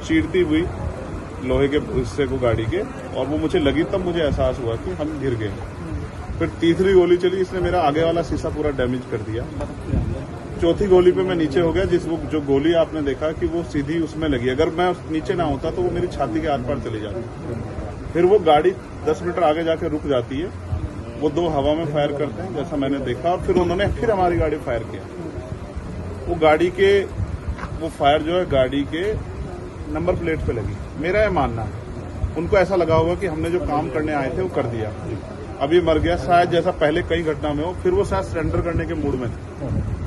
चीरती हुई लोहे के हिस्से को गाड़ी के, और वो मुझे लगी तब मुझे एहसास हुआ कि हम गिर गए। फिर तीसरी गोली चली, इसने मेरा आगे वाला शीशा पूरा डैमेज कर दिया। चौथी गोली पे मैं नीचे हो गया, जो गोली आपने देखा कि वो सीधी उसमें लगी। अगर मैं नीचे ना होता तो वो मेरी छाती के आर पार चली जाती। फिर वो गाड़ी 10 मीटर आगे जाके रुक जाती है। वो 2 हवा में फायर करते हैं जैसा मैंने देखा, और फिर उन्होंने फिर हमारी गाड़ी फायर किया। वो गाड़ी के वो फायर जो है गाड़ी के नंबर प्लेट पे लगी। मेरा यह मानना है उनको ऐसा लगा होगा कि हमने जो काम करने आए थे वो कर दिया, अब ये मर गया। शायद जैसा पहले कई घटना में हो, फिर वो शायद सरेंडर करने के मूड में थे।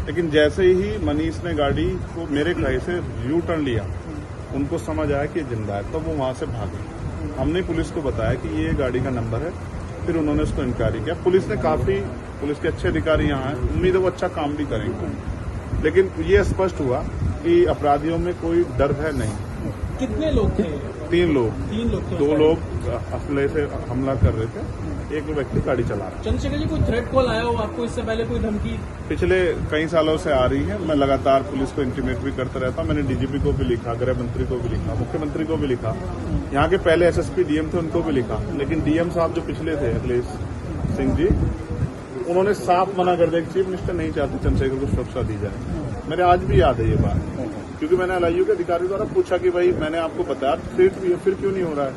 लेकिन जैसे ही मनीष ने गाड़ी को मेरे कहे से यू टर्न लिया, उनको समझ आया कि ये जिंदा है, तो वो वहां से भागे। हमने पुलिस को बताया कि ये गाड़ी का नंबर है, फिर उन्होंने उसको इंक्वायरी किया। पुलिस के अच्छे अधिकारी यहाँ हैं, उम्मीद है वो अच्छा काम भी करेंगे। लेकिन ये स्पष्ट हुआ कि अपराधियों में कोई डर है नहीं। कितने लोग थे? 3 लोग। 3 लोग थे। 2 लोग असले से हमला कर रहे थे, एक व्यक्ति गाड़ी चला रहा। चंद्रशेखर जी, कोई थ्रेट कॉल आया हो आपको इससे पहले, कोई धमकी? पिछले कई सालों से आ रही है। मैं लगातार पुलिस को इंटीमेट भी करता रहता हूं। मैंने डीजीपी को भी लिखा, गृह मंत्री को भी लिखा, मुख्यमंत्री को भी लिखा, यहाँ के पहले एसएसपी डीएम थे उनको भी लिखा। लेकिन डीएम साहब जो पिछले थे अखिलेश सिंह जी, उन्होंने साफ मना कर दिया कि चीफ मिनिस्टर नहीं चाहते चंद्रशेखर को सुरक्षा दी जाए। मेरे आज भी याद है ये बात, क्योंकि मैंने एलआईयू के अधिकारी द्वारा पूछा कि भाई मैंने आपको बताया थ्रेट भी है, फिर क्यों नहीं हो रहा है?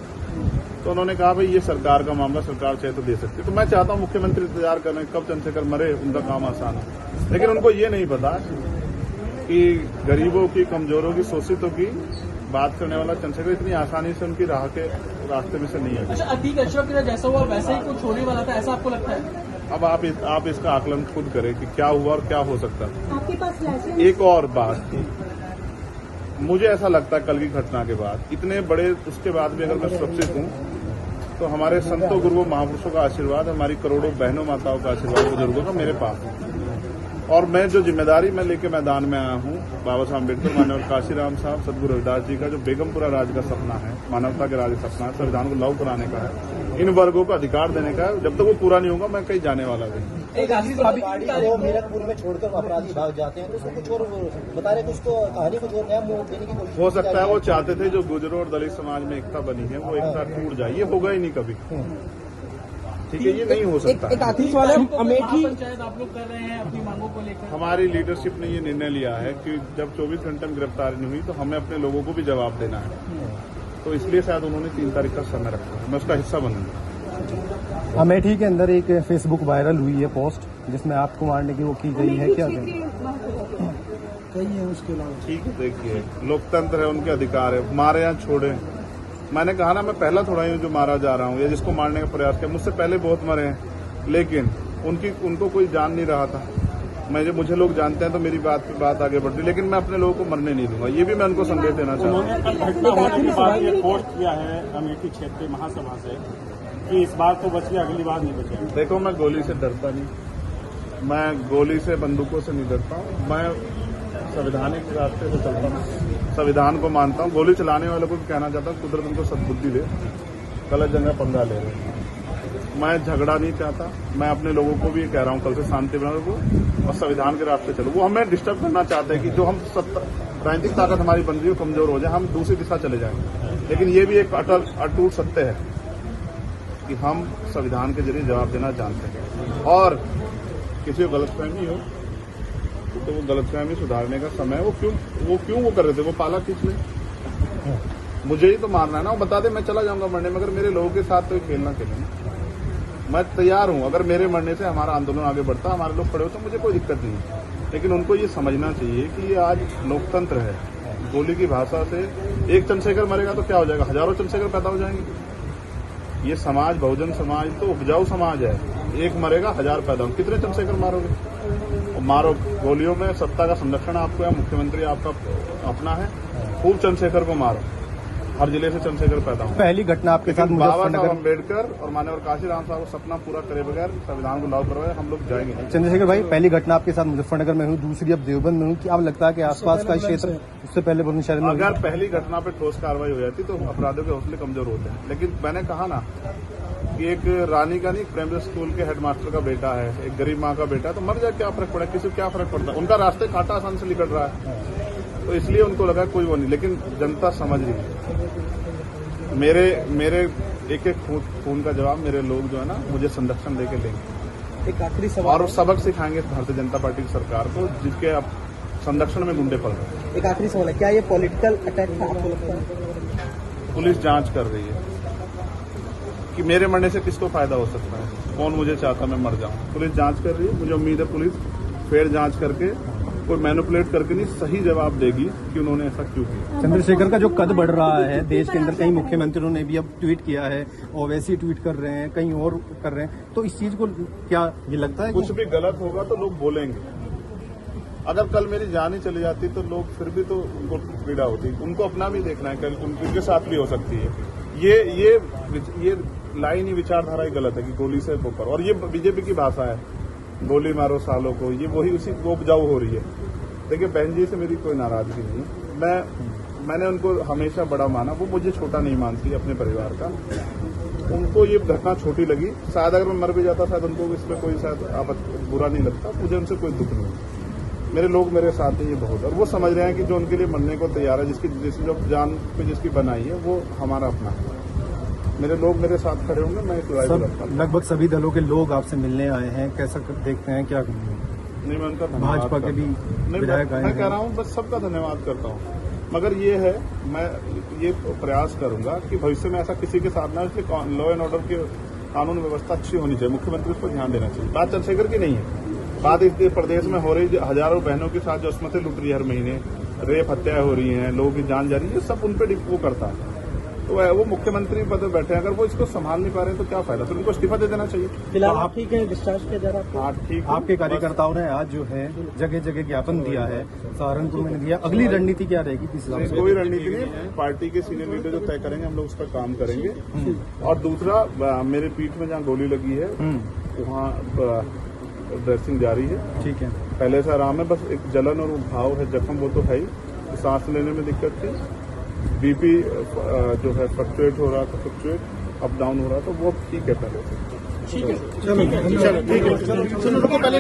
तो उन्होंने कहा भाई ये सरकार का मामला, सरकार चाहे तो दे सकती है। तो मैं चाहता हूं मुख्यमंत्री इंतजार कर रहे हैं कब चंद्रशेखर मरे, उनका काम आसान है। लेकिन उनको ये नहीं पता कि गरीबों की, कमजोरों की, शोषितों की बात करने वाला चंद्रशेखर इतनी आसानी से उनकी रास्ते में से नहीं है। अच्छा, अतीक अशरफ के जैसा हुआ वैसे ही कुछ होने वाला था, ऐसा आपको लगता है? अब आप इसका आकलन खुद करें कि क्या हुआ और क्या हो सकता है। आपके पास एक और बात, मुझे ऐसा लगता है कल की घटना के बाद, इतने बड़े उसके बाद भी अगर मैं सुरक्षित हूं तो हमारे संतों गुरुओं महापुरुषों का आशीर्वाद, हमारी करोड़ों बहनों माताओं का आशीर्वाद, बुजुर्गों का मेरे पास है। और मैं जो जिम्मेदारी मैं लेके मैदान में आया हूं, बाबा साहब अम्बेडकर, मानव काशीराम साहब, सदगुरु रविदास जी का जो बेगमपुरा राज का सपना है, मानवता के राज का सपना है, संविधान को लागू कराने का है, इन वर्गों को अधिकार देने का है। जब तक वो पूरा नहीं होगा मैं कहीं जाने वाला नहीं। वो मीरकपुर में छोड़कर अपराधी भाग जाते हैं, तो उसको कुछ और बता रहे, कुछ तो कहानी कुछ और नया मोड़ देने की कोशिश हो सकता है वो चाहते थे जो गुजरों और दलित समाज में एकता बनी है वो एकता टूट जाए। ये होगा ही नहीं कभी, ठीक है, ये नहीं हो सकता। एक आतिश वाला अमेठी पंचायत आप लोग कर रहे हैं अपनी मांगों को लेकर। हमारी लीडरशिप ने ये निर्णय लिया है कि जब 24 घंटे में गिरफ्तारी नहीं हुई तो हमें अपने लोगों को भी जवाब देना है। तो इसलिए शायद उन्होंने 3 तारीख का समय रखा है, मैं उसका हिस्सा बनूंगा। अमेठी के अंदर एक फेसबुक वायरल हुई है पोस्ट जिसमें आपको मारने की वो की गई है, क्या कही है उसके अलावा? ठीक है, देखिए लोकतंत्र है, उनके अधिकार है, मारे या छोड़े। मैंने कहा ना, मैं पहला थोड़ा ही हूं जो मारा जा रहा हूं या जिसको मारने का प्रयास किया। मुझसे पहले बहुत मरे हैं, लेकिन उनको कोई जान नहीं रहा था। मुझे लोग जानते हैं तो मेरी बात आगे बढ़ती, लेकिन मैं अपने लोगों को मरने नहीं दूंगा। ये भी मैं उनको संदेश देना चाहता हूँ। पोस्ट किया है अमेठी क्षेत्रीय महासभा से कि इस बार तो बच गया, अगली बार नहीं बचेगा। देखो, मैं गोली से डरता नहीं, मैं गोली से, बंदूकों से नहीं डरता हूँ। मैं संवैधानिक रास्ते से चलता हूँ, संविधान को मानता हूँ। गोली चलाने वालों को भी कहना चाहता हूँ कुदरत उनको सद्बुद्धि दे, गलत जगह पंगा ले रहे हैं। मैं झगड़ा नहीं चाहता, मैं अपने लोगों को भी कह रहा हूँ कल से शांति बना रखो और संविधान के रास्ते चलो। वो हमें डिस्टर्ब करना चाहते हैं कि जो हम राजनीतिक ताकत हमारी बन रही हो कमजोर हो जाए, हम दूसरी दिशा चले जाएं। लेकिन ये भी एक अटूट सत्य है कि हम संविधान के जरिए जवाब देना जानते हैं, और किसी को गलतफहमी हो तो वो गलतफहमी सुधारने का समय, वो क्यों कर रहे थे, वो पाला खींच ले। मुझे ही तो मारना है ना, वो बता दे मैं चला जाऊंगा मरने में, अगर मेरे लोगों के साथ तो खेलना खेलना। मैं तैयार हूं, अगर मेरे मरने से हमारा आंदोलन आगे बढ़ता, हमारे लोग खड़े हो तो मुझे कोई दिक्कत नहीं है। लेकिन उनको ये समझना चाहिए कि ये आज लोकतंत्र है। गोली की भाषा से एक चंद्रशेखर मरेगा तो क्या हो जाएगा, हजारों चंद्रशेखर पैदा हो जाएंगे। ये समाज, बहुजन समाज तो उपजाऊ समाज है, एक मरेगा 1000 पैदा हो। कितने चंद्रशेखर मारोगे? और मारो, गोलियों में सत्ता का संरक्षण आपको है, मुख्यमंत्री आपका अपना है, खूब चंद्रशेखर को मारो। हर जिले से चंद्रशेखर पैदा हो। पहली घटना आपके साथ बाबा साहब अम्बेडकर और मानव काशीराम साहब को सपना पूरा करे बगैर संविधान को लागू करवाए हम लोग जाएंगे। चंद्रशेखर भाई, पहली घटना आपके साथ मुजफ्फरनगर में हुई, दूसरी अब देवबंद में हुई, क्या अब लगता है कि आसपास का क्षेत्र उससे पहले बुलंदशहर में? अगर पहली घटना पे ठोस कार्रवाई हो जाती तो अपराधियों के हौसले कमजोर होते हैं। लेकिन मैंने कहा ना कि एक रानी का नहीं, प्राइमरी स्कूल के हेडमास्टर का बेटा है, एक गरीब माँ का बेटा है, तो मर जाए क्या फर्क पड़ा, किसी को क्या फर्क पड़ता है? उनका रास्ते कांटा आसान से निकल रहा है। तो इसलिए उनको लगा कोई वो नहीं, लेकिन जनता समझ रही है। मेरे एक एक खून का जवाब मेरे लोग जो है ना मुझे संरक्षण देके देंगे एक आखिरी सवाल और सबक सिखाएंगे भारतीय जनता पार्टी की सरकार को, जिसके अब संरक्षण में गुंडे पड़ रहे हैं। एक आखिरी सवाल है, क्या ये पॉलिटिकल अटैक था आपको लगता है? पुलिस जांच कर रही है कि मेरे मरने से किसको फायदा हो सकता है, कौन मुझे चाहता मैं मर जाऊं। पुलिस जांच कर रही है, मुझे उम्मीद है पुलिस फेर जांच करके कोई मैनिपुलेट करके नहीं सही जवाब देगी कि उन्होंने ऐसा क्यों किया। चंद्रशेखर का जो कद बढ़ रहा है देश के अंदर, कई मुख्यमंत्रियों ने भी अब ट्वीट किया है, ओवैसी ट्वीट कर रहे हैं, कहीं और कर रहे हैं, तो इस चीज को क्या ये लगता है कुछ भी गलत होगा तो लोग बोलेंगे। अगर कल मेरी जान ही चली जाती तो लोग फिर भी तो उनको पीड़ा होती, उनको अपना भी देखना है, कल उनके साथ भी हो सकती है। ये लाइन ही विचारधारा ही गलत है कि गोली से ऊपर, और ये बीजेपी की भाषा है, गोली मारो सालों को, ये वही उसी को उपजाऊ हो रही है। देखिए बहन जी से मेरी कोई नाराजगी नहीं है, मैंने उनको हमेशा बड़ा माना, वो मुझे छोटा नहीं मानती अपने परिवार का। उनको ये घटना छोटी लगी, शायद अगर मैं मर भी जाता शायद उनको इसमें कोई शायद बुरा नहीं लगता, मुझे उनसे कोई दुख नहीं। मेरे लोग मेरे साथ हैं, ये बहुत, और वो समझ रहे हैं कि जो उनके लिए मरने को तैयार है, जिसकी जो जान पे जिसकी बनाई है वो हमारा अपना है। मेरे लोग मेरे साथ खड़े होंगे, मैं इस लड़ाई को लड़ता हूं। लगभग सभी दलों के लोग आपसे मिलने आए हैं, कैसा देखते हैं, क्या नहीं, मैं उनका धन्यवाद भाजपा के भी नहीं, विधायक आए मैं हैं। कह रहा हूँ बस सबका धन्यवाद करता हूँ, मगर ये है मैं ये प्रयास करूंगा कि भविष्य में ऐसा किसी के साथ ना, इसलिए लॉ एंड ऑर्डर की कानून व्यवस्था अच्छी होनी चाहिए, मुख्यमंत्री उस पर ध्यान देना चाहिए। बात चंद्रशेखर की नहीं है, बात इस प्रदेश में हो रही हजारों बहनों के साथ जो असमतें लुट रही है, हर महीने रेप हत्याएं हो रही हैं, लोगों की जान जा रही है, ये सब उन पर वो करता है। तो वो मुख्यमंत्री पद पर बैठे हैं, अगर वो इसको संभाल नहीं पा रहे हैं तो क्या फायदा, तो उनको इस्तीफा दे देना चाहिए। फिलहाल आप ठीक है, डिस्चार्ज किया जा रहा है? हाँ ठीक है। आपके कार्यकर्ताओं ने आज जो है जगह जगह ज्ञापन दिया है, सहारनपुर में दिया, अगली रणनीति क्या रहेगी किस हिसाब से? कोई रणनीति नहीं, पार्टी के सीनियर लीडर जो तय करेंगे हम लोग उस पर काम करेंगे। और दूसरा, मेरे पीठ में जहाँ गोली लगी है वहाँ ड्रेसिंग जारी है, ठीक है, पहले से आराम है, बस एक जलन और घाव है, जख्म वो तो है ही, सांस लेने में दिक्कत थी, बीपी जो है फ्लक्चुएट हो रहा था, फ्लक्चुएट अप डाउन हो रहा था, वो ठीक है पहले से। ठीक है, चलो ठीक है, चलो रुको पहले